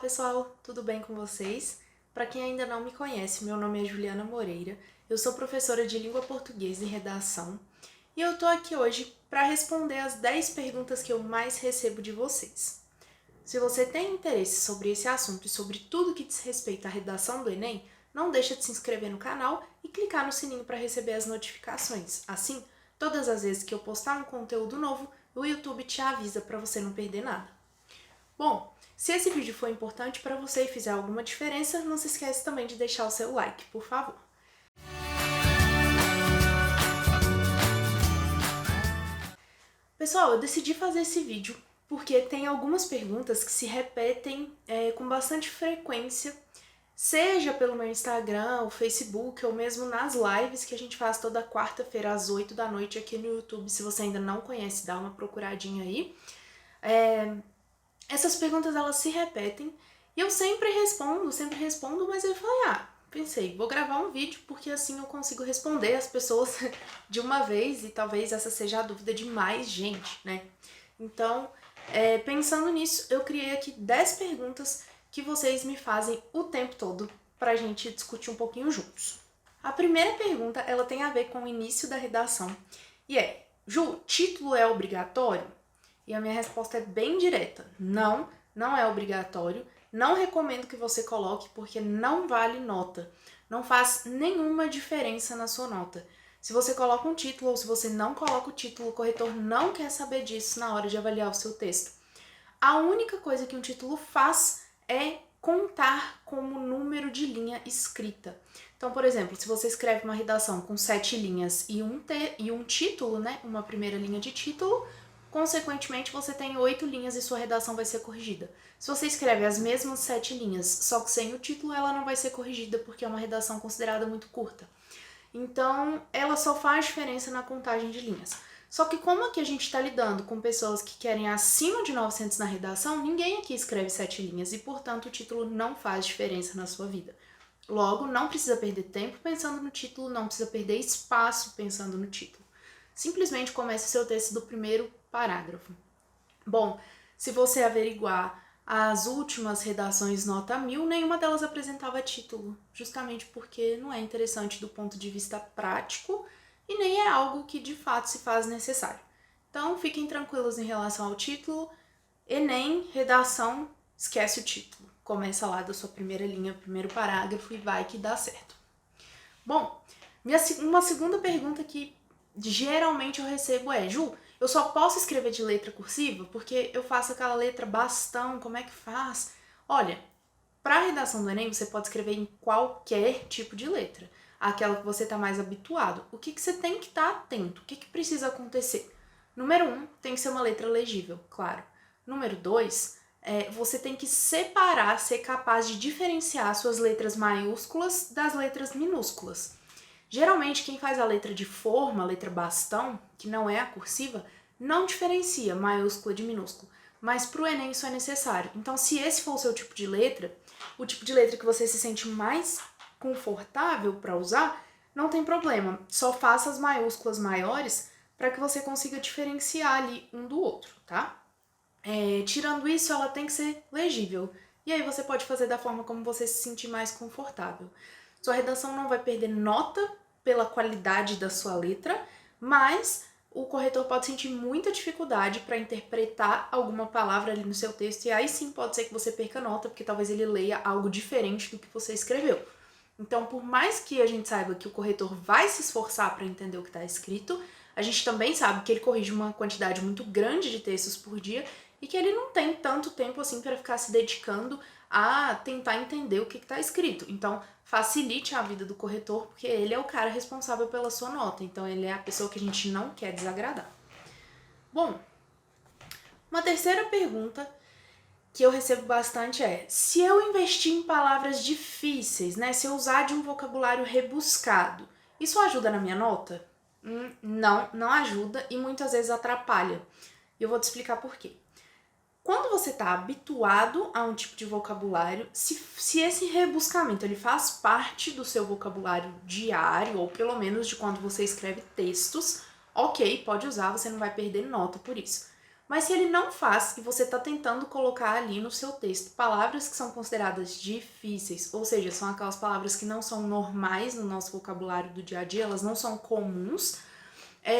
pessoal, tudo bem com vocês? Para quem ainda não me conhece, meu nome é Juliana Moreira, eu sou professora de Língua Portuguesa e Redação e eu tô aqui hoje para responder as 10 perguntas que eu mais recebo de vocês. Se você tem interesse sobre esse assunto e sobre tudo que diz respeito à redação do Enem, não deixa de se inscrever no canal e clicar no sininho para receber as notificações. Assim, todas as vezes que eu postar um conteúdo novo, o YouTube te avisa para você não perder nada. Bom, se esse vídeo foi importante para você e fizer alguma diferença, não se esquece também de deixar o seu like, por favor. Pessoal, eu decidi fazer esse vídeo porque tem algumas perguntas que se repetem com bastante frequência, seja pelo meu Instagram, o Facebook, ou mesmo nas lives que a gente faz toda quarta-feira às 8 da noite aqui no YouTube. Se você ainda não conhece, dá uma procuradinha aí. Essas perguntas, elas se repetem e eu sempre respondo, mas eu falei, pensei, vou gravar um vídeo porque assim eu consigo responder as pessoas de uma vez e talvez essa seja a dúvida de mais gente, né? Então, pensando nisso, eu criei aqui 10 perguntas que vocês me fazem o tempo todo pra gente discutir um pouquinho juntos. A primeira pergunta, ela tem a ver com o início da redação e é, Ju, título é obrigatório? E a minha resposta é bem direta. Não, não é obrigatório. Não recomendo que você coloque porque não vale nota. Não faz nenhuma diferença na sua nota. Se você coloca um título ou se você não coloca o título, o corretor não quer saber disso na hora de avaliar o seu texto. A única coisa que um título faz é contar como número de linha escrita. Então, por exemplo, se você escreve uma redação com 7 linhas e um título, né, uma primeira linha de título, consequentemente, você tem 8 linhas e sua redação vai ser corrigida. Se você escreve as mesmas 7 linhas, só que sem o título, ela não vai ser corrigida porque é uma redação considerada muito curta. Então, ela só faz diferença na contagem de linhas. Só que como aqui a gente está lidando com pessoas que querem acima de 900 na redação, ninguém aqui escreve 7 linhas e, portanto, o título não faz diferença na sua vida. Logo, não precisa perder tempo pensando no título, não precisa perder espaço pensando no título. Simplesmente comece seu texto do primeiro parágrafo. Bom, se você averiguar as últimas redações nota 1000, nenhuma delas apresentava título, justamente porque não é interessante do ponto de vista prático e nem é algo que de fato se faz necessário. Então, fiquem tranquilos em relação ao título. Enem, redação, esquece o título. Começa lá da sua primeira linha, primeiro parágrafo e vai que dá certo. Bom, uma segunda pergunta que geralmente eu recebo é, Ju, eu só posso escrever de letra cursiva porque eu faço aquela letra bastão, como é que faz? Olha, para a redação do Enem você pode escrever em qualquer tipo de letra, aquela que você está mais habituado. O que você tem que estar atento? O que precisa acontecer? Número 1, tem que ser uma letra legível, claro. Número 2, você tem que separar, ser capaz de diferenciar suas letras maiúsculas das letras minúsculas. Geralmente, quem faz a letra de forma, a letra bastão, que não é a cursiva, não diferencia maiúscula de minúsculo. Mas para o Enem isso é necessário. Então, se esse for o seu tipo de letra, o tipo de letra que você se sente mais confortável para usar, não tem problema. Só faça as maiúsculas maiores para que você consiga diferenciar ali um do outro, tá? Tirando isso, ela tem que ser legível. E aí você pode fazer da forma como você se sentir mais confortável. Sua redação não vai perder nota pela qualidade da sua letra, mas o corretor pode sentir muita dificuldade para interpretar alguma palavra ali no seu texto e aí sim pode ser que você perca nota, porque talvez ele leia algo diferente do que você escreveu. Então, por mais que a gente saiba que o corretor vai se esforçar para entender o que está escrito, a gente também sabe que ele corrige uma quantidade muito grande de textos por dia e que ele não tem tanto tempo assim para ficar se dedicando a tentar entender o que está escrito. Então, facilite a vida do corretor, porque ele é o cara responsável pela sua nota. Então, ele é a pessoa que a gente não quer desagradar. Bom, uma terceira pergunta que eu recebo bastante é, se eu investir em palavras difíceis, né, se eu usar de um vocabulário rebuscado, isso ajuda na minha nota? Não, não ajuda e muitas vezes atrapalha. E eu vou te explicar por quê. Quando você está habituado a um tipo de vocabulário, se esse rebuscamento ele faz parte do seu vocabulário diário, ou pelo menos de quando você escreve textos, ok, pode usar, você não vai perder nota por isso. Mas se ele não faz e você está tentando colocar ali no seu texto palavras que são consideradas difíceis, ou seja, são aquelas palavras que não são normais no nosso vocabulário do dia a dia, elas não são comuns.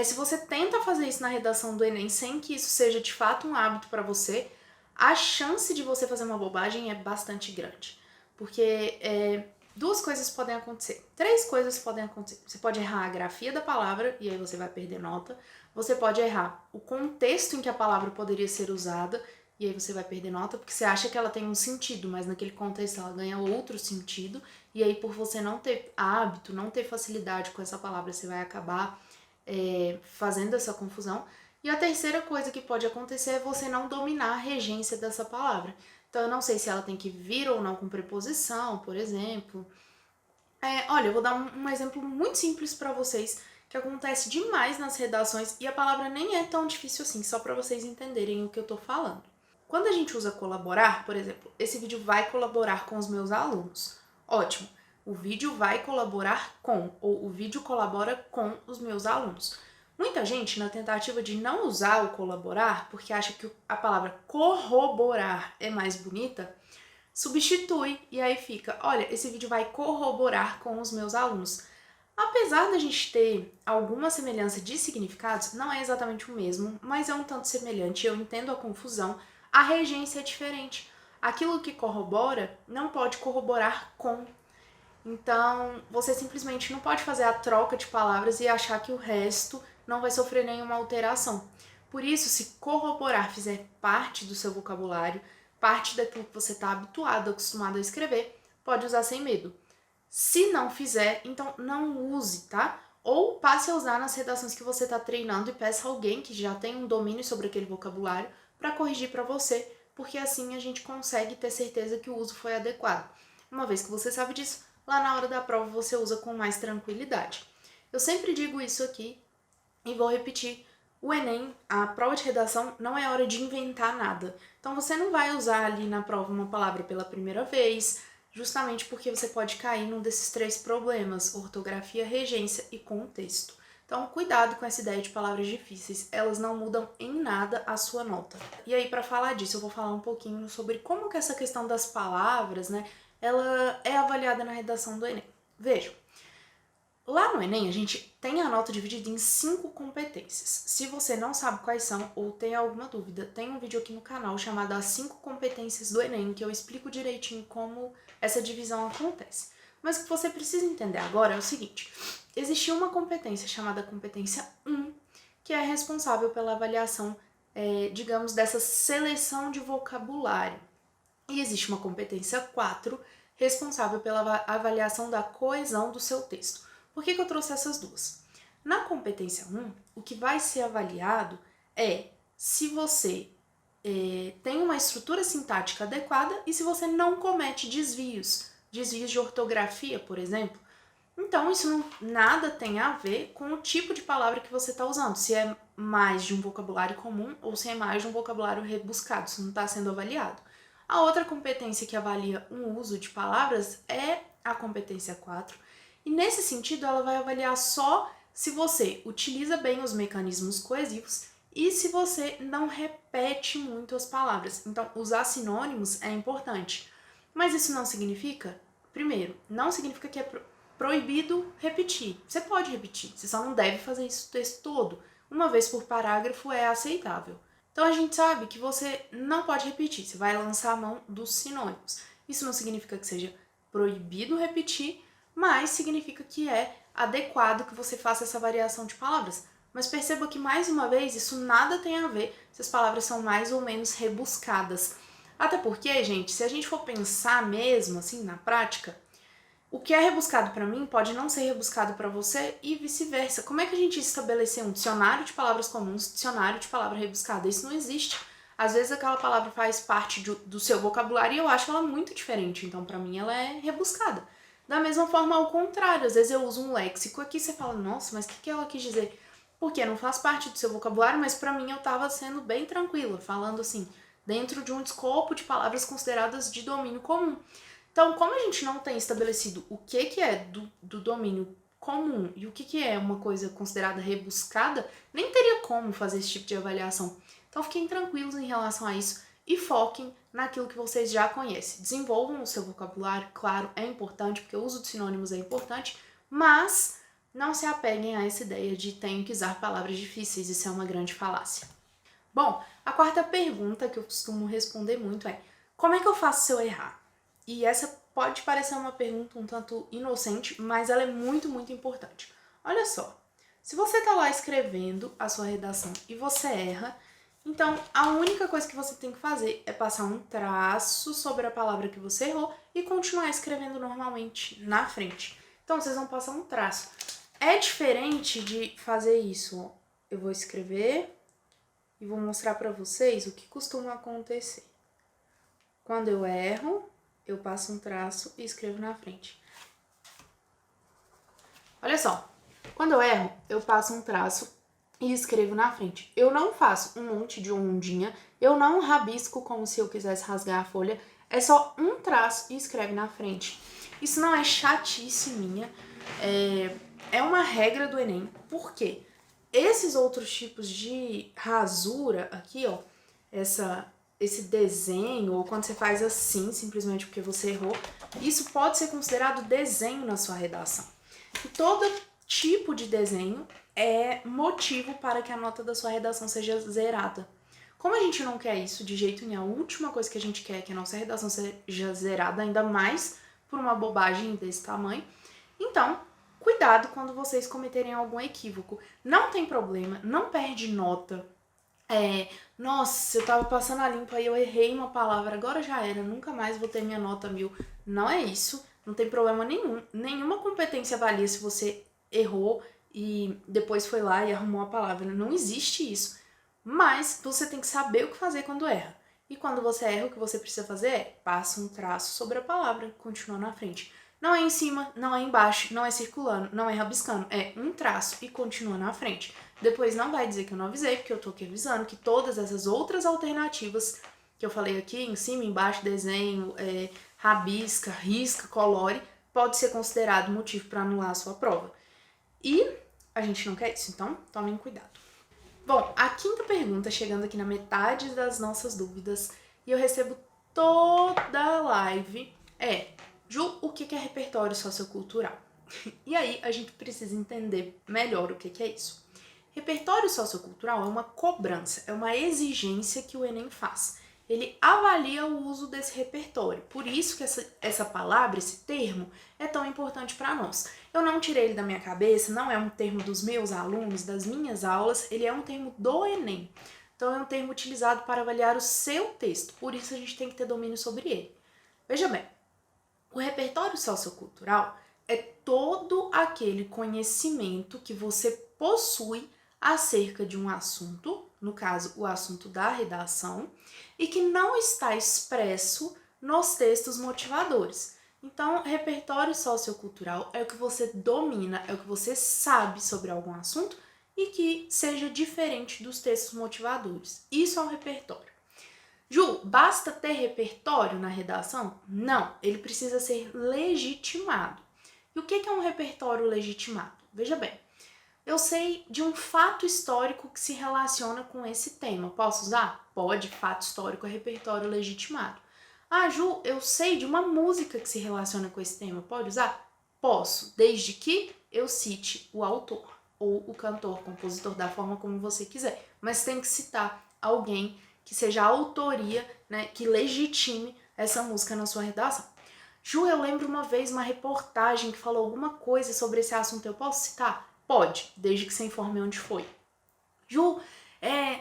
Se você tenta fazer isso na redação do Enem sem que isso seja de fato um hábito para você, a chance de você fazer uma bobagem é bastante grande. Porque duas coisas podem acontecer. Três coisas podem acontecer. Você pode errar a grafia da palavra e aí você vai perder nota. Você pode errar o contexto em que a palavra poderia ser usada e aí você vai perder nota porque você acha que ela tem um sentido, mas naquele contexto ela ganha outro sentido. E aí por você não ter hábito, não ter facilidade com essa palavra, você vai acabar fazendo essa confusão. E a terceira coisa que pode acontecer é você não dominar a regência dessa palavra. Então, eu não sei se ela tem que vir ou não com preposição, por exemplo. Olha, eu vou dar um exemplo muito simples para vocês, que acontece demais nas redações, e a palavra nem é tão difícil assim, só para vocês entenderem o que eu tô falando. Quando a gente usa colaborar, por exemplo, esse vídeo vai colaborar com os meus alunos. Ótimo. O vídeo vai colaborar com, ou o vídeo colabora com os meus alunos. Muita gente, na tentativa de não usar o colaborar, porque acha que a palavra corroborar é mais bonita, substitui e aí fica, olha, esse vídeo vai corroborar com os meus alunos. Apesar da gente ter alguma semelhança de significados, não é exatamente o mesmo, mas é um tanto semelhante, eu entendo a confusão, a regência é diferente. Aquilo que corrobora não pode corroborar com. Então, você simplesmente não pode fazer a troca de palavras e achar que o resto não vai sofrer nenhuma alteração. Por isso, se corroborar fizer parte do seu vocabulário, parte daquilo que você está habituado, acostumado a escrever, pode usar sem medo. Se não fizer, então não use, tá? Ou passe a usar nas redações que você está treinando e peça a alguém que já tem um domínio sobre aquele vocabulário para corrigir para você, porque assim a gente consegue ter certeza que o uso foi adequado. Uma vez que você sabe disso, lá na hora da prova você usa com mais tranquilidade. Eu sempre digo isso aqui e vou repetir. O Enem, a prova de redação, não é hora de inventar nada. Então você não vai usar ali na prova uma palavra pela primeira vez, justamente porque você pode cair num desses três problemas: ortografia, regência e contexto. Então, cuidado com essa ideia de palavras difíceis, elas não mudam em nada a sua nota. E aí, para falar disso, eu vou falar um pouquinho sobre como que essa questão das palavras, né, ela é avaliada na redação do Enem. Vejam, lá no Enem a gente tem a nota dividida em 5 competências. Se você não sabe quais são ou tem alguma dúvida, tem um vídeo aqui no canal chamado As 5 Competências do Enem, que eu explico direitinho como essa divisão acontece. Mas o que você precisa entender agora é o seguinte: existe uma competência chamada competência 1, que é responsável pela avaliação, digamos, dessa seleção de vocabulário. E existe uma competência 4, responsável pela avaliação da coesão do seu texto. Por que eu trouxe essas duas? Na competência 1, o que vai ser avaliado é se você tem uma estrutura sintática adequada e se você não comete desvios de ortografia, por exemplo. Então, isso nada tem a ver com o tipo de palavra que você está usando, se é mais de um vocabulário comum ou se é mais de um vocabulário rebuscado, isso não está sendo avaliado. A outra competência que avalia um uso de palavras é a competência 4, e nesse sentido ela vai avaliar só se você utiliza bem os mecanismos coesivos e se você não repete muito as palavras. Então, usar sinônimos é importante, mas isso não significa, primeiro, não significa que é proibido repetir. Você pode repetir, você só não deve fazer isso o texto todo. Uma vez por parágrafo é aceitável. Então a gente sabe que você não pode repetir, você vai lançar a mão dos sinônimos. Isso não significa que seja proibido repetir, mas significa que é adequado que você faça essa variação de palavras. Mas perceba que, mais uma vez, isso nada tem a ver se as palavras são mais ou menos rebuscadas. Até porque, gente, se a gente for pensar mesmo, assim, na prática, o que é rebuscado para mim pode não ser rebuscado para você e vice-versa. Como é que a gente estabelecer um dicionário de palavras comuns, dicionário de palavra rebuscada? Isso não existe. Às vezes aquela palavra faz parte do seu vocabulário e eu acho ela muito diferente, então para mim ela é rebuscada. Da mesma forma, ao contrário, às vezes eu uso um léxico aqui e você fala, nossa, mas o que ela quis dizer? Porque não faz parte do seu vocabulário, mas para mim eu estava sendo bem tranquila, falando assim, dentro de um escopo de palavras consideradas de domínio comum. Então, como a gente não tem estabelecido o que é do domínio comum e o que é uma coisa considerada rebuscada, nem teria como fazer esse tipo de avaliação. Então fiquem tranquilos em relação a isso e foquem naquilo que vocês já conhecem. Desenvolvam o seu vocabulário, claro, é importante, porque o uso de sinônimos é importante, mas não se apeguem a essa ideia de tenho que usar palavras difíceis, isso é uma grande falácia. Bom, a quarta pergunta que eu costumo responder muito é: como é que eu faço se eu errar? E essa pode parecer uma pergunta um tanto inocente, mas ela é muito, muito importante. Olha só, se você está lá escrevendo a sua redação e você erra, então a única coisa que você tem que fazer é passar um traço sobre a palavra que você errou e continuar escrevendo normalmente na frente. Então vocês vão passar um traço. É diferente de fazer isso, ó. Eu vou escrever e vou mostrar para vocês o que costuma acontecer. Quando eu erro, eu passo um traço e escrevo na frente. Olha só, quando eu erro, eu passo um traço e escrevo na frente. Eu não faço um monte de ondinha, eu não rabisco como se eu quisesse rasgar a folha, é só um traço e escreve na frente. Isso não é chatice minha, é uma regra do Enem. Por quê? Esses outros tipos de rasura aqui, ó, esse desenho, ou quando você faz assim, simplesmente porque você errou, isso pode ser considerado desenho na sua redação. E todo tipo de desenho é motivo para que a nota da sua redação seja zerada. Como a gente não quer isso de jeito nenhum, a última coisa que a gente quer é que a nossa redação seja zerada, ainda mais por uma bobagem desse tamanho. Então, cuidado quando vocês cometerem algum equívoco. Não tem problema, não perde nota. Nossa, eu tava passando a limpo aí eu errei uma palavra, agora já era, nunca mais vou ter minha nota 1000. Não é isso, não tem problema nenhum. Nenhuma competência avalia se você errou e depois foi lá e arrumou a palavra. Não existe isso. Mas você tem que saber o que fazer quando erra. E quando você erra, o que você precisa fazer é passa um traço sobre a palavra e continua na frente. Não é em cima, não é embaixo, não é circulando, não é rabiscando. É um traço e continua na frente. Depois não vai dizer que eu não avisei, porque eu tô aqui avisando que todas essas outras alternativas que eu falei aqui, em cima, embaixo, desenho, rabisca, risca, colore, pode ser considerado motivo para anular a sua prova. E a gente não quer isso, então tomem cuidado. Bom, a quinta pergunta, chegando aqui na metade das nossas dúvidas, e eu recebo toda a live, Ju, o que é repertório sociocultural? E aí a gente precisa entender melhor o que é isso. Repertório sociocultural é uma cobrança, é uma exigência que o Enem faz. Ele avalia o uso desse repertório. Por isso que essa palavra, esse termo, é tão importante para nós. Eu não tirei ele da minha cabeça, não é um termo dos meus alunos, das minhas aulas, ele é um termo do Enem. Então é um termo utilizado para avaliar o seu texto, por isso a gente tem que ter domínio sobre ele. Veja bem, o repertório sociocultural é todo aquele conhecimento que você possui acerca de um assunto, no caso, o assunto da redação, e que não está expresso nos textos motivadores. Então, repertório sociocultural é o que você domina, é o que você sabe sobre algum assunto e que seja diferente dos textos motivadores. Isso é um repertório. Ju, basta ter repertório na redação? Não, ele precisa ser legitimado. E o que é um repertório legitimado? Veja bem, eu sei de um fato histórico que se relaciona com esse tema. Posso usar? Pode, fato histórico é repertório legitimado. Ah, Ju, eu sei de uma música que se relaciona com esse tema. Pode usar? Posso, desde que eu cite o autor ou o cantor, compositor, da forma como você quiser. Mas tem que citar alguém que seja a autoria, né, que legitime essa música na sua redação. Ju, eu lembro uma vez uma reportagem que falou alguma coisa sobre esse assunto, eu posso citar? Pode, desde que você informe onde foi. Ju,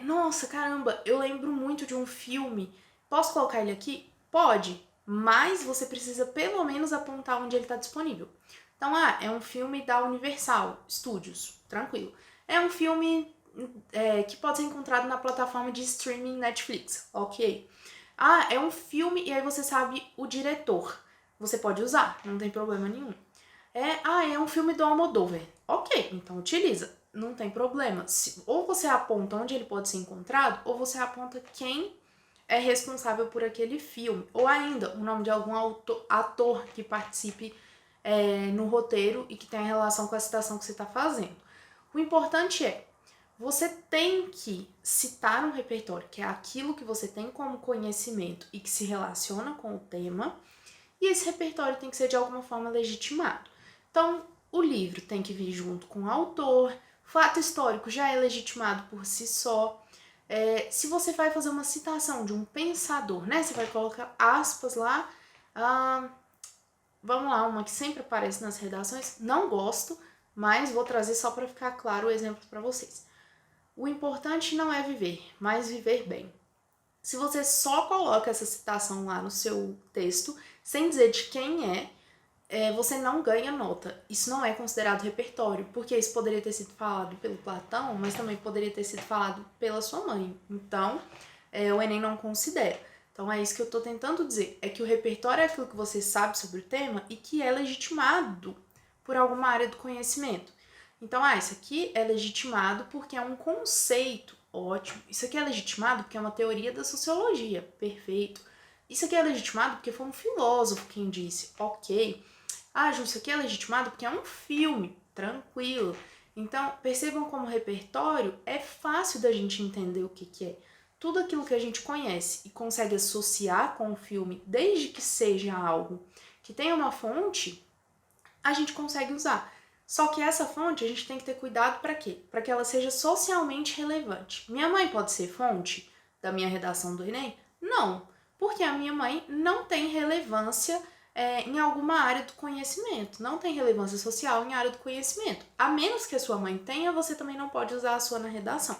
nossa, caramba, eu lembro muito de um filme, posso colocar ele aqui? Pode, mas você precisa pelo menos apontar onde ele está disponível. Então, é um filme da Universal Studios, tranquilo. É um filme que pode ser encontrado na plataforma de streaming Netflix, ok. É um filme e aí você sabe o diretor. Você pode usar, não tem problema nenhum. É um filme do Almodóvar. Ok, então utiliza, não tem problema. Ou você aponta onde ele pode ser encontrado, ou você aponta quem é responsável por aquele filme. Ou ainda, o nome de algum ator que participe no roteiro e que tenha relação com a citação que você está fazendo. O importante é, Você tem que citar um repertório, que é aquilo que você tem como conhecimento e que se relaciona com o tema, e esse repertório tem que ser de alguma forma legitimado. Então, o livro tem que vir junto com o autor, fato histórico já é legitimado por si só. Se você vai fazer uma citação de um pensador, né? Você vai colocar aspas lá. Vamos lá, uma que sempre aparece nas redações. Não gosto, mas vou trazer só para ficar claro o exemplo para vocês. O importante não é viver, mas viver bem. Se você só coloca essa citação lá no seu texto, sem dizer de quem você não ganha nota. Isso não é considerado repertório, porque isso poderia ter sido falado pelo Platão, mas também poderia ter sido falado pela sua mãe. Então, o Enem não considera. Então, é isso que eu estou tentando dizer. É que o repertório é aquilo que você sabe sobre o tema e que é legitimado por alguma área do conhecimento. Então, isso aqui é legitimado porque é um conceito. Ótimo. Isso aqui é legitimado porque é uma teoria da sociologia. Perfeito. Isso aqui é legitimado porque foi um filósofo quem disse. Ok. Ju, isso aqui é legitimado porque é um filme. Tranquilo. Então, percebam como repertório é fácil da gente entender o que é. Tudo aquilo que a gente conhece e consegue associar com o filme, desde que seja algo que tenha uma fonte, a gente consegue usar. Só que essa fonte a gente tem que ter cuidado para quê? Para que ela seja socialmente relevante. Minha mãe pode ser fonte da minha redação do Enem? Não, porque a minha mãe não tem relevância em alguma área do conhecimento, não tem relevância social em área do conhecimento. A menos que a sua mãe tenha, você também não pode usar a sua na redação.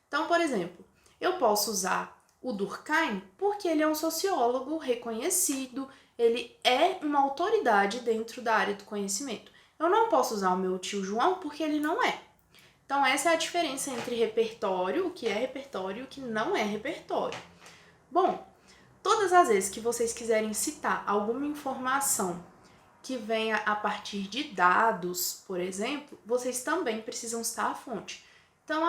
Então, por exemplo, eu posso usar o Durkheim porque ele é um sociólogo reconhecido, ele é uma autoridade dentro da área do conhecimento. Eu não posso usar o meu tio João porque ele não é. Então, essa é a diferença entre repertório, o que é repertório e o que não é repertório. Bom, todas as vezes que vocês quiserem citar alguma informação que venha a partir de dados, por exemplo, vocês também precisam citar a fonte. Então,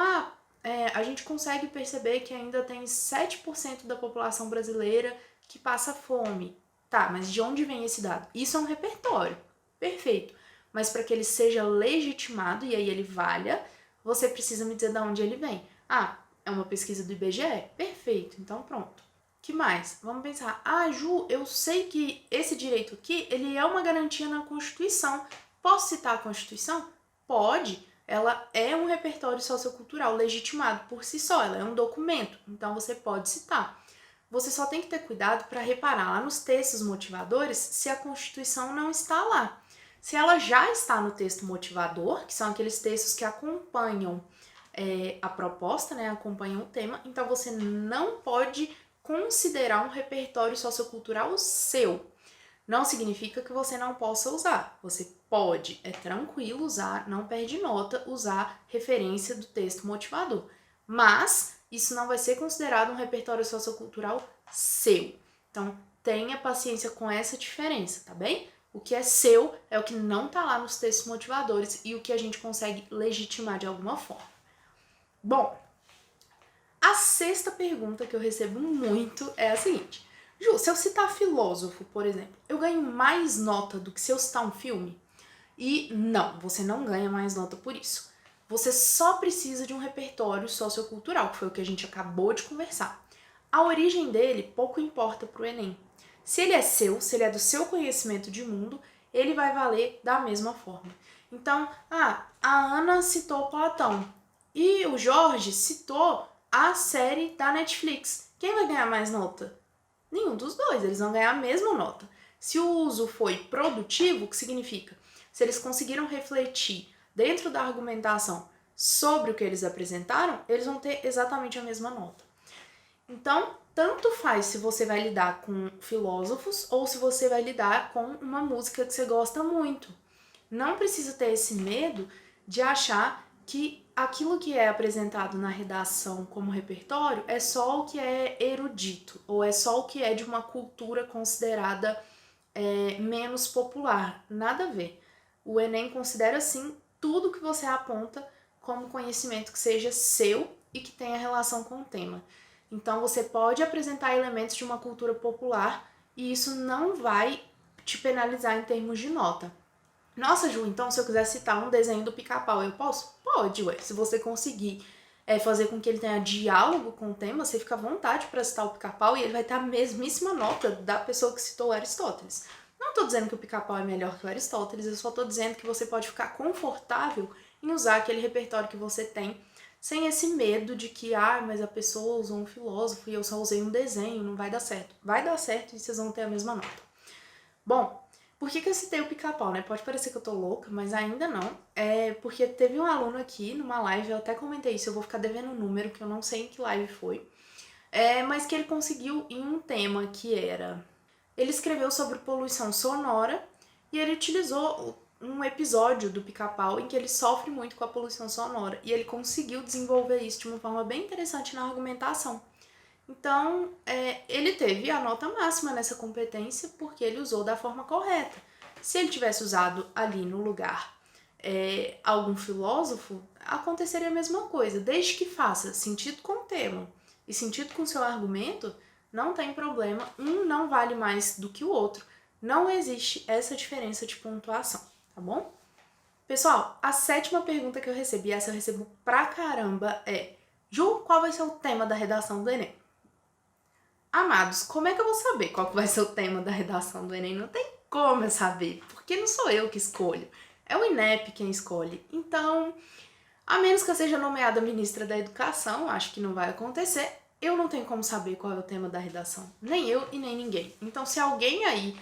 a gente consegue perceber que ainda tem 7% da população brasileira que passa fome. Tá, mas de onde vem esse dado? Isso é um repertório. Perfeito. Mas para que ele seja legitimado e aí ele valha, você precisa me dizer de onde ele vem. É uma pesquisa do IBGE? Perfeito, então pronto. Que mais? Vamos pensar. Ju, eu sei que esse direito aqui, ele é uma garantia na Constituição. Posso citar a Constituição? Pode. Ela é um repertório sociocultural legitimado por si só, ela é um documento, então você pode citar. Você só tem que ter cuidado para reparar lá nos textos motivadores se a Constituição não está lá. Se ela já está no texto motivador, que são aqueles textos que acompanham a proposta, né, acompanham o tema, então você não pode considerar um repertório sociocultural seu. Não significa que você não possa usar. Você pode, é tranquilo usar, não perde nota, usar referência do texto motivador. Mas isso não vai ser considerado um repertório sociocultural seu. Então, tenha paciência com essa diferença, tá bem? O que é seu é o que não tá lá nos textos motivadores e o que a gente consegue legitimar de alguma forma. Bom, a sexta pergunta que eu recebo muito é a seguinte. Ju, se eu citar filósofo, por exemplo, eu ganho mais nota do que se eu citar um filme? E não, você não ganha mais nota por isso. Você só precisa de um repertório sociocultural, que foi o que a gente acabou de conversar. A origem dele pouco importa para o Enem. Se ele é seu, se ele é do seu conhecimento de mundo, ele vai valer da mesma forma. Então, a Ana citou Platão e o Jorge citou a série da Netflix. Quem vai ganhar mais nota? Nenhum dos dois, eles vão ganhar a mesma nota. Se o uso foi produtivo, o que significa? Se eles conseguiram refletir dentro da argumentação sobre o que eles apresentaram, eles vão ter exatamente a mesma nota. Então, tanto faz se você vai lidar com filósofos ou se você vai lidar com uma música que você gosta muito. Não precisa ter esse medo de achar que aquilo que é apresentado na redação como repertório é só o que é erudito, ou é só o que é de uma cultura considerada menos popular. Nada a ver. O Enem considera, sim, tudo que você aponta como conhecimento que seja seu e que tenha relação com o tema. Então, você pode apresentar elementos de uma cultura popular e isso não vai te penalizar em termos de nota. Nossa, Ju, então se eu quiser citar um desenho do Pica-Pau, eu posso? Pode, ué. Se você conseguir fazer com que ele tenha diálogo com o tema, você fica à vontade para citar o Pica-Pau e ele vai ter a mesmíssima nota da pessoa que citou Aristóteles. Não tô dizendo que o Pica-Pau é melhor que o Aristóteles, eu só tô dizendo que você pode ficar confortável em usar aquele repertório que você tem, sem esse medo de que, mas a pessoa usou um filósofo e eu só usei um desenho, não vai dar certo. Vai dar certo e vocês vão ter a mesma nota. Bom, por que eu citei o Pica-Pau, né? Pode parecer que eu tô louca, mas ainda não. É porque teve um aluno aqui numa live, eu até comentei isso, eu vou ficar devendo um número, que eu não sei em que live foi, mas que ele conseguiu em um tema que era... Ele escreveu sobre poluição sonora e ele utilizou um episódio do Pica-Pau em que ele sofre muito com a poluição sonora e ele conseguiu desenvolver isso de uma forma bem interessante na argumentação. Então, ele teve a nota máxima nessa competência porque ele usou da forma correta. Se ele tivesse usado ali no lugar algum filósofo, aconteceria a mesma coisa. Desde que faça sentido com o tema e sentido com o seu argumento, não tem problema. Um não vale mais do que o outro. Não existe essa diferença de pontuação, tá bom? Pessoal, a 7ª pergunta que eu recebi, essa eu recebo pra caramba, é: Ju, qual vai ser o tema da redação do Enem? Amados, como é que eu vou saber qual que vai ser o tema da redação do Enem? Não tem como eu saber, porque não sou eu que escolho. É o INEP quem escolhe. Então, a menos que eu seja nomeada ministra da Educação, acho que não vai acontecer, eu não tenho como saber qual é o tema da redação. Nem eu e nem ninguém. Então, se alguém aí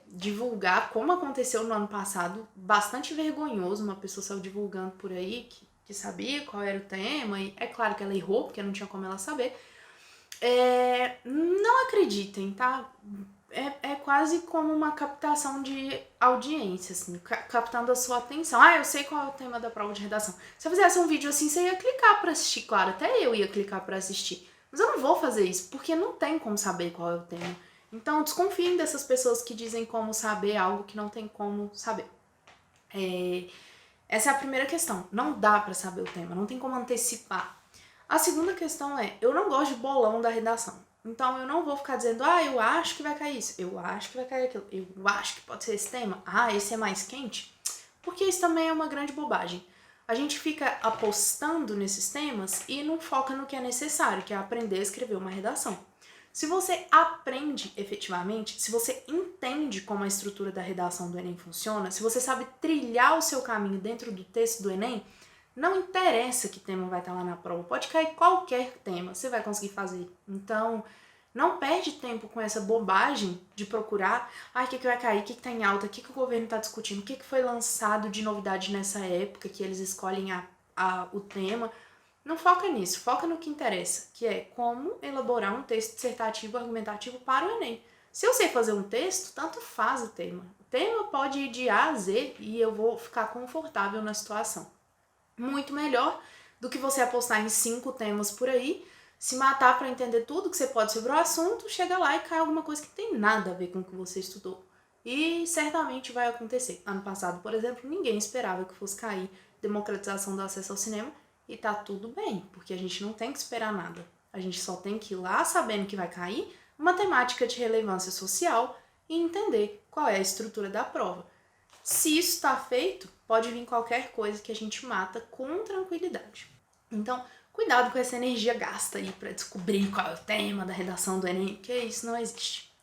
divulgar como aconteceu no ano passado, bastante vergonhoso, uma pessoa saiu divulgando por aí que sabia qual era o tema, e é claro que ela errou, porque não tinha como ela saber. Não acreditem, tá? É quase como uma captação de audiência, assim, captando a sua atenção. Eu sei qual é o tema da prova de redação. Se eu fizesse um vídeo assim, você ia clicar pra assistir, claro, até eu ia clicar pra assistir. Mas eu não vou fazer isso, porque não tem como saber qual é o tema. Então, desconfiem dessas pessoas que dizem como saber algo que não tem como saber. Essa é a primeira questão. Não dá pra saber o tema, não tem como antecipar. A segunda questão é, eu não gosto de bolão da redação. Então eu não vou ficar dizendo, eu acho que vai cair isso, eu acho que vai cair aquilo, eu acho que pode ser esse tema, esse é mais quente. Porque isso também é uma grande bobagem. A gente fica apostando nesses temas e não foca no que é necessário, que é aprender a escrever uma redação. Se você aprende efetivamente, se você entende como a estrutura da redação do Enem funciona, se você sabe trilhar o seu caminho dentro do texto do Enem, não interessa que tema vai estar lá na prova, pode cair qualquer tema, você vai conseguir fazer. Então, não perde tempo com essa bobagem de procurar, o que vai cair, o que tá em alta, o que o governo está discutindo, o que foi lançado de novidade nessa época que eles escolhem o tema. Não foca nisso, foca no que interessa, que é como elaborar um texto dissertativo argumentativo para o Enem. Se eu sei fazer um texto, tanto faz o tema. O tema pode ir de A a Z e eu vou ficar confortável na situação. Muito melhor do que você apostar em 5 temas por aí, se matar para entender tudo que você pode sobre o assunto, chega lá e cai alguma coisa que não tem nada a ver com o que você estudou. E certamente vai acontecer. Ano passado, por exemplo, ninguém esperava que fosse cair democratização do acesso ao cinema e tá tudo bem, porque a gente não tem que esperar nada. A gente só tem que ir lá sabendo que vai cair uma temática de relevância social e entender qual é a estrutura da prova. Se isso está feito, pode vir qualquer coisa que a gente mata com tranquilidade. Então, cuidado com essa energia gasta aí para descobrir qual é o tema da redação do Enem, que isso não existe.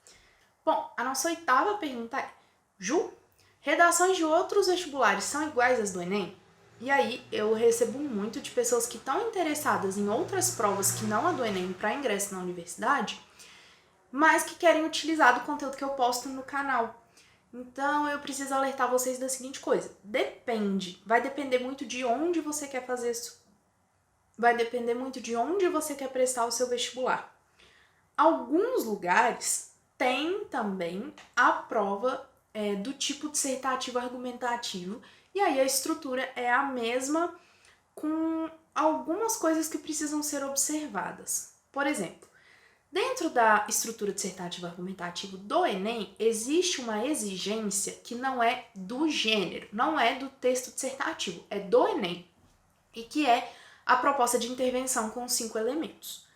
Bom, a nossa 8ª pergunta é: Ju, redações de outros vestibulares são iguais às do Enem? E aí eu recebo muito de pessoas que estão interessadas em outras provas que não a do Enem para ingresso na universidade, mas que querem utilizar do conteúdo que eu posto no canal. Então eu preciso alertar vocês da seguinte coisa: depende, vai depender muito de onde você quer fazer isso, vai depender muito de onde você quer prestar o seu vestibular. Alguns lugares têm também a prova do tipo dissertativo argumentativo, e aí a estrutura é a mesma, com algumas coisas que precisam ser observadas. Por exemplo, dentro da estrutura dissertativa argumentativa do Enem, existe uma exigência que não é do gênero, não é do texto dissertativo, é do Enem, e que é a proposta de intervenção com 5 elementos.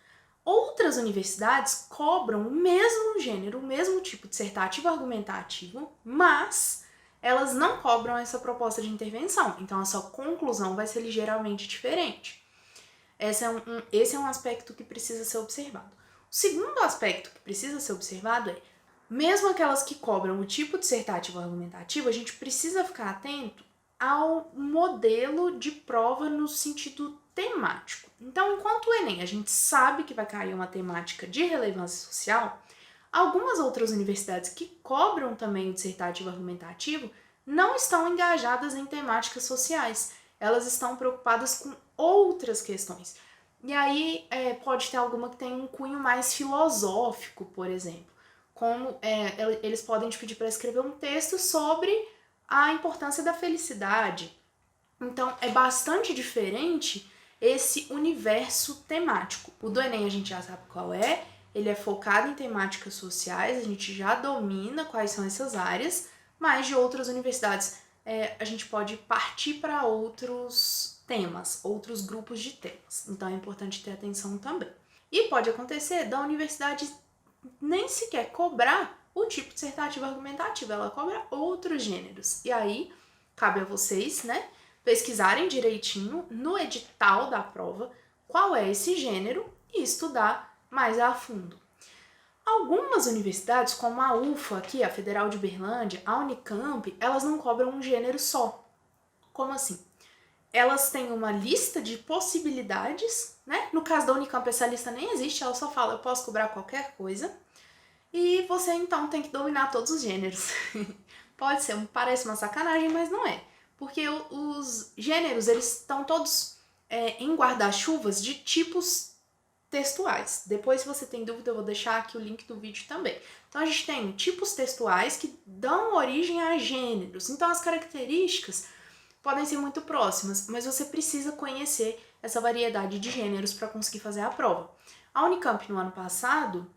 Outras universidades cobram o mesmo gênero, o mesmo tipo dissertativo argumentativo, mas elas não cobram essa proposta de intervenção, então a sua conclusão vai ser ligeiramente diferente. Esse é um aspecto que precisa ser observado. O segundo aspecto que precisa ser observado é, mesmo aquelas que cobram o tipo dissertativo argumentativo, a gente precisa ficar atento ao modelo de prova no sentido temático. Então, enquanto o Enem a gente sabe que vai cair uma temática de relevância social, algumas outras universidades que cobram também o dissertativo argumentativo não estão engajadas em temáticas sociais. Elas estão preocupadas com outras questões. E aí pode ter alguma que tem um cunho mais filosófico, por exemplo. Como eles podem te pedir para escrever um texto sobre a importância da felicidade. Então é bastante diferente esse universo temático. O do Enem a gente já sabe qual é, ele é focado em temáticas sociais, a gente já domina quais são essas áreas, mas de outras universidades a gente pode partir para outros temas, outros grupos de temas. Então é importante ter atenção também. E pode acontecer da universidade nem sequer cobrar o tipo dissertativo argumentativo, ela cobra outros gêneros. E aí, cabe a vocês, né, pesquisarem direitinho no edital da prova qual é esse gênero e estudar mais a fundo. Algumas universidades, como a UFA, aqui, a Federal de Uberlândia, a Unicamp, elas não cobram um gênero só. Como assim? Elas têm uma lista de possibilidades, né? No caso da Unicamp, essa lista nem existe, ela só fala, eu posso cobrar qualquer coisa. E você, então, tem que dominar todos os gêneros. Pode ser, parece uma sacanagem, mas não é. Porque os gêneros, eles estão todos em guarda-chuvas de tipos textuais. Depois, se você tem dúvida, eu vou deixar aqui o link do vídeo também. Então, a gente tem tipos textuais que dão origem a gêneros. Então, as características podem ser muito próximas, mas você precisa conhecer essa variedade de gêneros para conseguir fazer a prova. A Unicamp, no ano passado,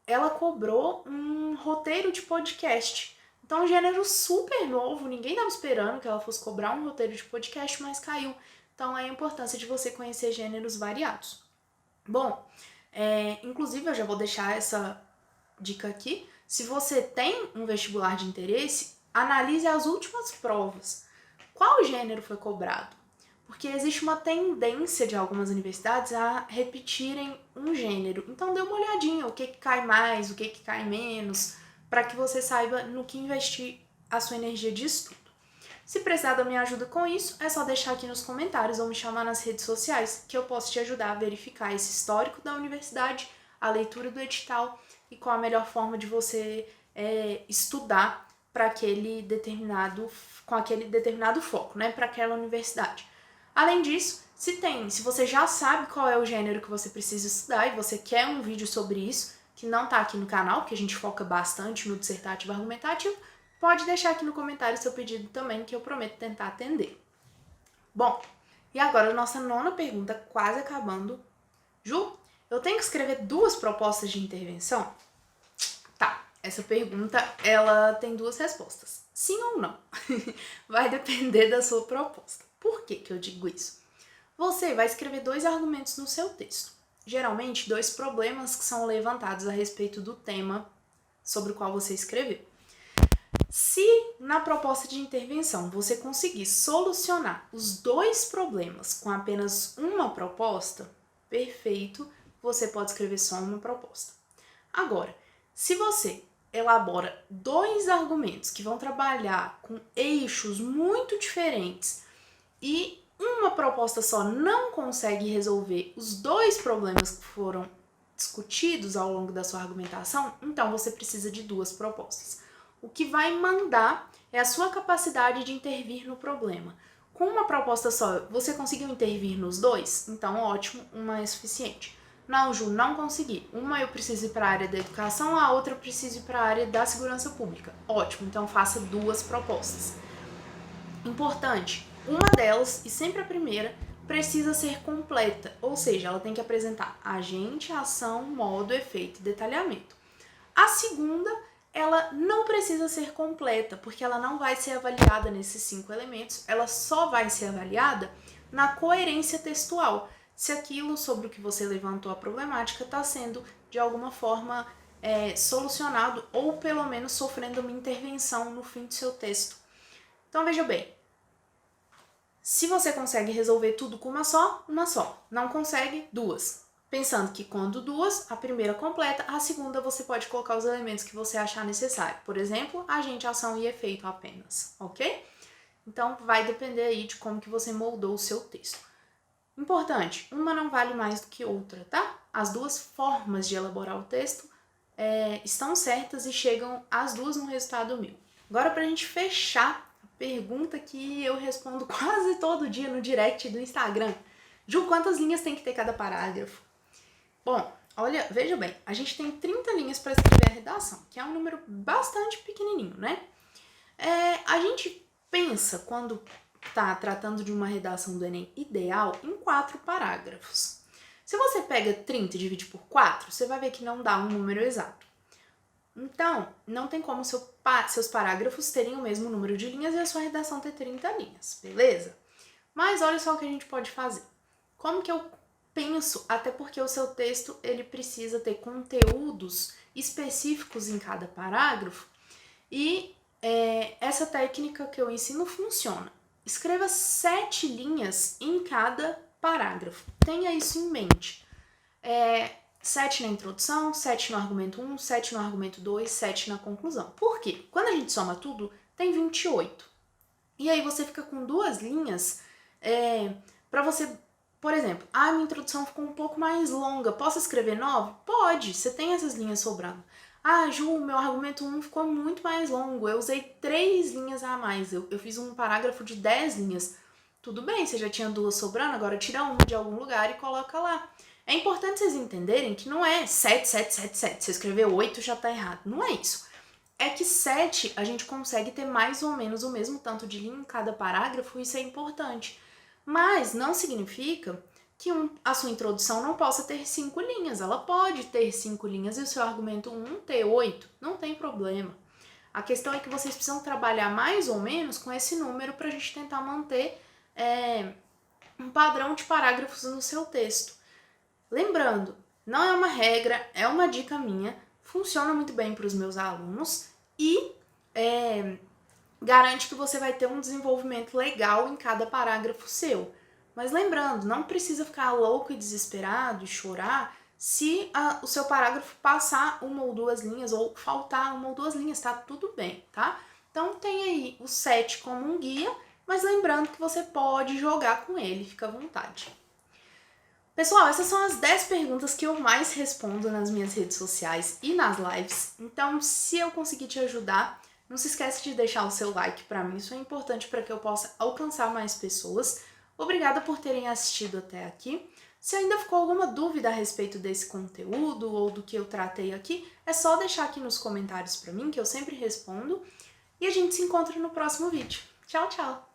ela cobrou um roteiro de podcast. Então, um gênero super novo, ninguém estava esperando que ela fosse cobrar um roteiro de podcast, mas caiu. Então, é a importância de você conhecer gêneros variados. Bom, inclusive eu já vou deixar essa dica aqui. Se você tem um vestibular de interesse, analise as últimas provas. Qual gênero foi cobrado? Porque existe uma tendência de algumas universidades a repetirem um gênero. Então dê uma olhadinha, o que cai mais, o que cai menos, para que você saiba no que investir a sua energia de estudo. Se precisar da minha ajuda com isso, é só deixar aqui nos comentários ou me chamar nas redes sociais, que eu posso te ajudar a verificar esse histórico da universidade, a leitura do edital e qual a melhor forma de você estudar para com aquele determinado foco, né, para aquela universidade. Além disso, se você já sabe qual é o gênero que você precisa estudar e você quer um vídeo sobre isso, que não está aqui no canal, que a gente foca bastante no dissertativo argumentativo, pode deixar aqui no comentário seu pedido também, que eu prometo tentar atender. Bom, e agora a nossa nona pergunta, quase acabando. Ju, eu tenho que escrever 2 propostas de intervenção? Tá, essa pergunta, ela tem 2 respostas. Sim ou não? Vai depender da sua proposta. Por que eu digo isso? Você vai escrever 2 argumentos no seu texto. Geralmente, 2 problemas que são levantados a respeito do tema sobre o qual você escreveu. Se na proposta de intervenção você conseguir solucionar os 2 problemas com apenas uma proposta, perfeito, você pode escrever só uma proposta. Agora, se você elabora 2 argumentos que vão trabalhar com eixos muito diferentes e uma proposta só não consegue resolver os 2 problemas que foram discutidos ao longo da sua argumentação, então você precisa de 2 propostas. O que vai mandar é a sua capacidade de intervir no problema. Com uma proposta só, você conseguiu intervir nos 2? Então, ótimo, uma é suficiente. Não, Ju, não consegui. Uma eu preciso ir para a área da educação, a outra eu preciso ir para a área da segurança pública. Ótimo, então faça 2 propostas. Importante, uma delas, e sempre a primeira, precisa ser completa, ou seja, ela tem que apresentar agente, ação, modo, efeito e detalhamento. A segunda, ela não precisa ser completa, porque ela não vai ser avaliada nesses 5 elementos, ela só vai ser avaliada na coerência textual, se aquilo sobre o que você levantou a problemática está sendo, de alguma forma, solucionado ou pelo menos sofrendo uma intervenção no fim do seu texto. Então veja bem, se você consegue resolver tudo com uma só. Não consegue, duas. Pensando que quando duas, a primeira completa, a segunda você pode colocar os elementos que você achar necessário. Por exemplo, agente, ação e efeito apenas, ok? Então vai depender aí de como que você moldou o seu texto. Importante, uma não vale mais do que outra, tá? As duas formas de elaborar o texto estão certas e chegam as duas no resultado mil. Agora, pra gente fechar, pergunta que eu respondo quase todo dia no direct do Instagram. Ju, quantas linhas tem que ter cada parágrafo? Bom, olha, veja bem, a gente tem 30 linhas para escrever a redação, que é um número bastante pequenininho, né? A gente pensa, quando está tratando de uma redação do Enem ideal, em 4 parágrafos. Se você pega 30 e divide por 4, você vai ver que não dá um número exato. Então, não tem como seus parágrafos terem o mesmo número de linhas e a sua redação ter 30 linhas, beleza? Mas olha só o que a gente pode fazer. Como que eu penso, até porque o seu texto ele precisa ter conteúdos específicos em cada parágrafo, e essa técnica que eu ensino funciona. Escreva 7 linhas em cada parágrafo. Tenha isso em mente. 7 na introdução, 7 no argumento 1, 7 no argumento 2, 7 na conclusão. Por quê? Quando a gente soma tudo, tem 28. E aí você fica com 2 linhas para você, por exemplo, minha introdução ficou um pouco mais longa, posso escrever 9? Pode, você tem essas linhas sobrando. Ju, meu argumento 1 ficou muito mais longo, eu usei 3 linhas a mais, eu fiz um parágrafo de 10 linhas. Tudo bem, você já tinha 2 sobrando, agora tira uma de algum lugar e coloca lá. É importante vocês entenderem que não é 7, 7, 7, 7. Se escrever 8 já tá errado. Não é isso. É que 7 a gente consegue ter mais ou menos o mesmo tanto de linha em cada parágrafo, isso é importante. Mas não significa que a sua introdução não possa ter 5 linhas. Ela pode ter 5 linhas e o seu argumento 1 ter 8. Não tem problema. A questão é que vocês precisam trabalhar mais ou menos com esse número para a gente tentar manter um padrão de parágrafos no seu texto. Lembrando, não é uma regra, é uma dica minha, funciona muito bem para os meus alunos e garante que você vai ter um desenvolvimento legal em cada parágrafo seu. Mas lembrando, não precisa ficar louco e desesperado e chorar se o seu parágrafo passar 1 ou 2 linhas ou faltar 1 ou 2 linhas, tá tudo bem, tá? Então tem aí o 7 como um guia, mas lembrando que você pode jogar com ele, fica à vontade. Pessoal, essas são as 10 perguntas que eu mais respondo nas minhas redes sociais e nas lives. Então, se eu conseguir te ajudar, não se esquece de deixar o seu like para mim, isso é importante para que eu possa alcançar mais pessoas. Obrigada por terem assistido até aqui. Se ainda ficou alguma dúvida a respeito desse conteúdo ou do que eu tratei aqui, é só deixar aqui nos comentários para mim, que eu sempre respondo. E a gente se encontra no próximo vídeo. Tchau, tchau!